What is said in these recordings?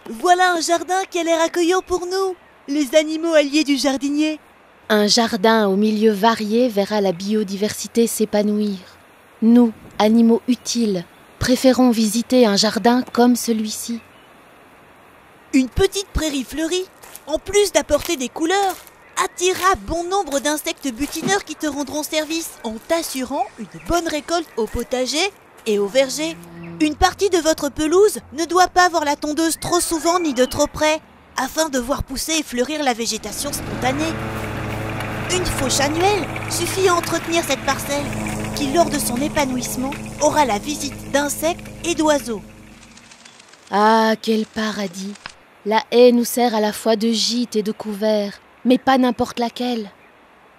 Voilà un jardin qui a l'air accueillant pour nous, les animaux alliés du jardinier. Un jardin au milieu varié verra la biodiversité s'épanouir. Nous, animaux utiles, préférons visiter un jardin comme celui-ci. Une petite prairie fleurie, en plus d'apporter des couleurs, attirera bon nombre d'insectes butineurs qui te rendront service en t'assurant une bonne récolte au potager et au verger. Une partie de votre pelouse ne doit pas voir la tondeuse trop souvent ni de trop près, afin de voir pousser et fleurir la végétation spontanée. Une fauche annuelle suffit à entretenir cette parcelle, qui lors de son épanouissement aura la visite d'insectes et d'oiseaux. Ah, quel paradis! La haie nous sert à la fois de gîte et de couvert, mais pas n'importe laquelle.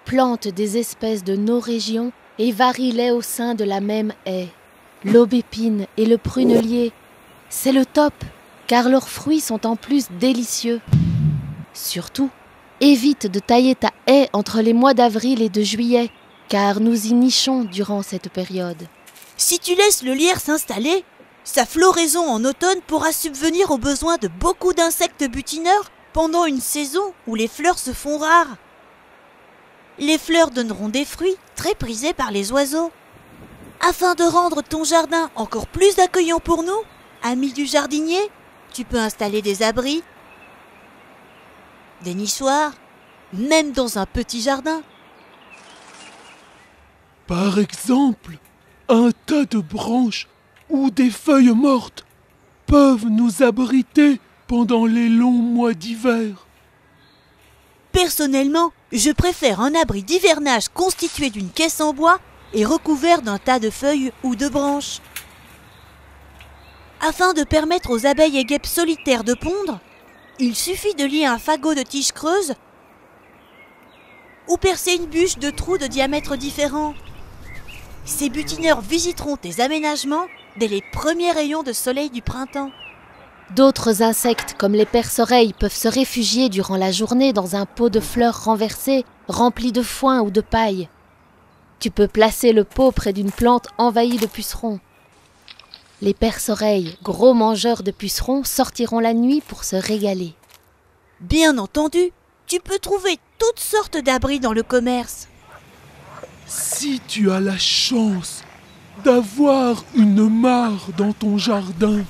Plante des espèces de nos régions et varie-les au sein de la même haie. L'aubépine et le prunelier, c'est le top, car leurs fruits sont en plus délicieux. Surtout, évite de tailler ta haie entre les mois d'avril et de juillet, car nous y nichons durant cette période. Si tu laisses le lierre s'installer, sa floraison en automne pourra subvenir aux besoins de beaucoup d'insectes butineurs pendant une saison où les fleurs se font rares. Les fleurs donneront des fruits très prisés par les oiseaux. Afin de rendre ton jardin encore plus accueillant pour nous, amis du jardinier, tu peux installer des abris, des nichoirs, même dans un petit jardin. Par exemple, un tas de branches ou des feuilles mortes peuvent nous abriter pendant les longs mois d'hiver. Personnellement, je préfère un abri d'hivernage constitué d'une caisse en bois et recouvert d'un tas de feuilles ou de branches. Afin de permettre aux abeilles et guêpes solitaires de pondre, il suffit de lier un fagot de tiges creuses ou percer une bûche de trous de diamètre différents. Ces butineurs visiteront tes aménagements dès les premiers rayons de soleil du printemps. D'autres insectes comme les perce-oreilles peuvent se réfugier durant la journée dans un pot de fleurs renversé, rempli de foin ou de paille. Tu peux placer le pot près d'une plante envahie de pucerons. Les perce-oreilles, gros mangeurs de pucerons, sortiront la nuit pour se régaler. Bien entendu, tu peux trouver toutes sortes d'abris dans le commerce. Si tu as la chance d'avoir une mare dans ton jardin,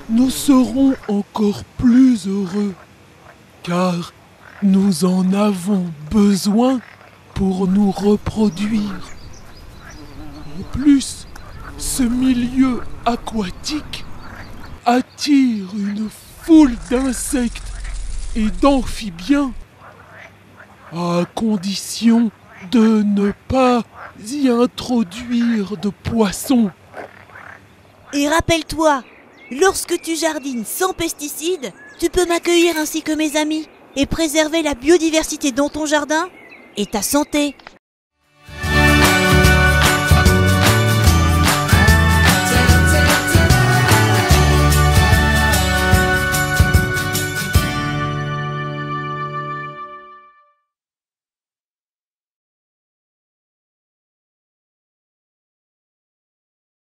nous serons encore plus heureux, car nous en avons besoin pour nous reproduire. En plus, ce milieu aquatique attire une foule d'insectes et d'amphibiens, à condition de ne pas y introduire de poissons. Et rappelle-toi, lorsque tu jardines sans pesticides, tu peux m'accueillir ainsi que mes amis et préserver la biodiversité dans ton jardin et ta santé.